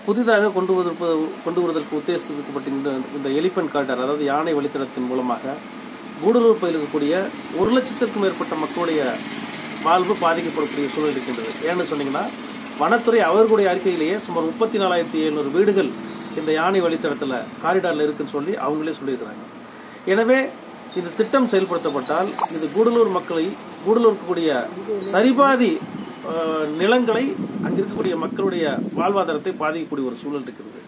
புதிதாக கொண்டு வருவதற்கு உத்தேசிக்கப்பட்ட இந்த எலிபென்ட் காரிடார், அதாவது யானை வழித்தடத்தின் மூலமாக கூடலூர் பகுதியில் இருக்கக்கூடிய 1 லட்சத்திற்கும் மேற்பட்ட மக்களுடைய வாழ்வு பாதிக்கப்படக்கூடிய சூழல் இருக்கின்றது. ஏன்னு சொன்னீங்கன்னா, வனத்துறை அவர்களுடைய அறிக்கையிலேயே சுமார் 34,700 வீடுகள் இந்த யானை வழித்தடத்தில் காரிடாரில் இருக்குன்னு சொல்லி அவங்களே சொல்லியிருக்கிறாங்க. எனவே இந்த திட்டம் செயல்படுத்தப்பட்டால் இது கூடலூர் இருக்கக்கூடிய சரிபாதி நிலங்களை அங்க இருக்கக்கூடிய மக்களுடைய வாழ்வாதாரத்தை பாதிக்கக்கூடிய ஒரு சூழல் இருக்கிறது.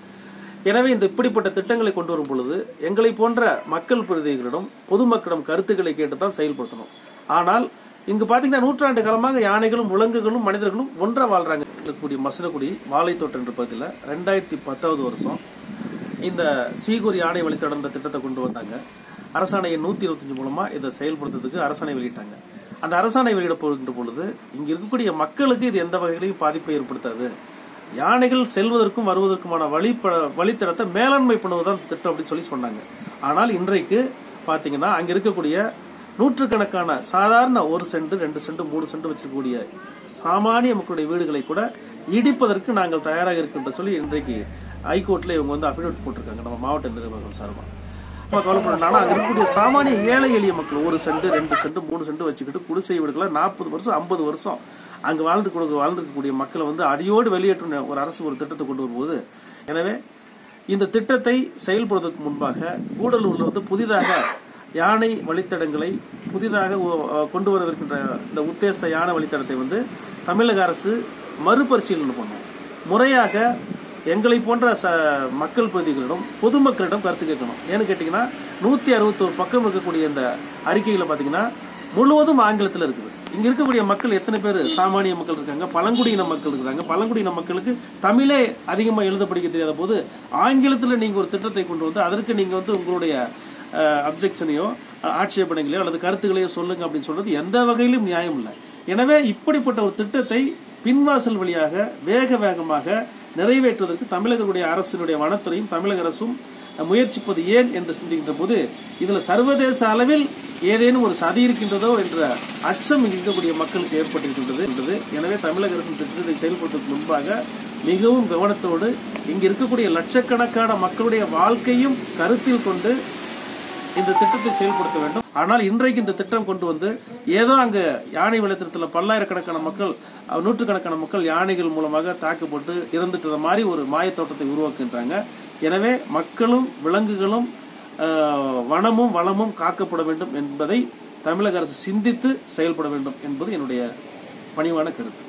எனவே இந்த இப்படிப்பட்ட திட்டங்களை கொண்டு வரும் பொழுது எங்களை போன்ற மக்கள் பிரதிநிதிகளிடம் பொதுமக்களிடம் கருத்துக்களை கேட்டுதான் செயல்படுத்தணும். ஆனால் இங்கு பாத்தீங்கன்னா நூற்றாண்டு காலமாக யானைகளும் விலங்குகளும் மனிதர்களும் ஒன்றா வாழ்றாங்க. இருக்கக்கூடிய மசனகுடி வாழைத்தோட்டம் என்ற பகுதியில் 2010 வருஷம் இந்த சீகூர் யானை வழித்தட திட்டத்தை கொண்டு வந்தாங்க. அரசாணை 125 மூலமா இதை செயல்படுத்துறதுக்கு அரசாணை வெளியிட்டாங்க. அந்த அரசாணை வெளியிட போகின்ற பொழுது இங்க இருக்கக்கூடிய மக்களுக்கு இது எந்த வகையிலையும் பாதிப்பை ஏற்படுத்தாது, யானைகள் செல்வதற்கும் வருவதற்குமான வழித்தடத்தை மேலாண்மை பண்ணுவதுதான் திட்டம் அப்படின்னு சொல்லி சொன்னாங்க. ஆனால் இன்றைக்கு பாத்தீங்கன்னா அங்க இருக்கக்கூடிய நூற்றுக்கணக்கான சாதாரண 1 சென்ட் 2 சென்ட் 3 சென்ட் வச்சிருக்கக்கூடிய சாமானிய மக்களுடைய வீடுகளை கூட இடிப்பதற்கு நாங்கள் தயாராக இருக்கின்ற சொல்லி இன்றைக்கு ஹைகோர்ட்ல இவங்க வந்து அபிடவிட் போட்டிருக்காங்க. நம்ம மாவட்ட நிர்வாகம் சார்பாக கவலைப்படுறாங்க. அங்க இருக்கக்கூடிய சாமானிய ஏழை எளிய மக்கள் 1 சென்ட் 2 சென்ட் 3 சென்ட் வச்சுக்கிட்டு குடிசை வீடுகளை 40 வருஷம் 50 வருஷம் அங்க வாழ்ந்திருக்கக்கூடிய மக்களை வந்து அடியோடு வெளியேற்றும் ஒரு அரசு ஒரு திட்டத்தை கொண்டு வரும்போது, எனவே இந்த திட்டத்தை செயல்படுவதற்கு முன்பாக கூடலூர்ல வந்து புதிதாக யானை வழித்தடங்களை புதிதாக கொண்டு வரவிருக்கின்ற இந்த உத்தேச யானை வழித்தடத்தை வந்து தமிழக அரசு மறுபரிசீலனை பண்ணும். முறையாக எங்களை போன்ற மக்கள் பிரதிகளிடம் பொதுமக்களிடம் கருத்து கேட்கணும். ஏன்னு கேட்டீங்கன்னா 161 பக்கம் இருக்கக்கூடிய இந்த அறிக்கைகளை பாத்தீங்கன்னா முழுவதும் ஆங்கிலத்தில் இருக்குது. இங்க இருக்கக்கூடிய மக்கள் எத்தனை பேர் சாமானிய மக்கள் இருக்காங்க, பழங்குடியின மக்கள் இருக்கிறாங்க. பழங்குடியின மக்களுக்கு தமிழே அதிகமா எழுத படிக்க தெரியாத போது ஆங்கிலத்தில் நீங்க ஒரு திட்டத்தை கொண்டு வந்து அதற்கு நீங்க வந்து உங்களுடைய அப்ஜெக்ஷனையோ ஆட்சேபனைகளையோ அல்லது கருத்துக்களையோ சொல்லுங்க அப்படின்னு சொல்றது எந்த வகையிலும் நியாயம் இல்லை. எனவே இப்படிப்பட்ட ஒரு திட்டத்தை பின்வாசல் வழியாக வேகமாக நிறைவேற்றுவதற்கு தமிழகத்துடைய அரசினுடைய வனத்துறையும் தமிழக அரசும் முயற்சிப்பது ஏன் என்று சிந்திக்கின்ற போது இதுல சர்வதேச அளவில் ஏதேனும் ஒரு சதி இருக்கின்றதோ என்ற அச்சம் இங்கு இருக்கக்கூடிய மக்களுக்கு ஏற்பட்டிருக்கின்றது. எனவே தமிழக அரசின் திட்டத்தை செயல்படுத்துவதற்கு முன்பாக மிகவும் கவனத்தோடு இங்கு இருக்கக்கூடிய லட்சக்கணக்கான மக்களுடைய வாழ்க்கையும் கருத்தில் கொண்டு இந்த திட்டத்தை செயல்படுத்த வேண்டும். ஆனால் இன்றைக்கு இந்த திட்டம் கொண்டு வந்து ஏதோ அங்க யானை வழித்தடத்தில் பல்லாயிரக்கணக்கான மக்கள் நூற்றுக்கணக்கான மக்கள் யானைகள் மூலமாக தாக்கப்பட்டு இறந்துட்ட மாதிரி ஒரு மாயத்தோட்டத்தை உருவாக்குகின்றாங்க. எனவே மக்களும் விலங்குகளும் வனமும் வளமும் காக்கப்பட வேண்டும் என்பதை தமிழக அரசு சிந்தித்து செயல்பட வேண்டும் என்பது என்னுடைய பணிவான கருத்து.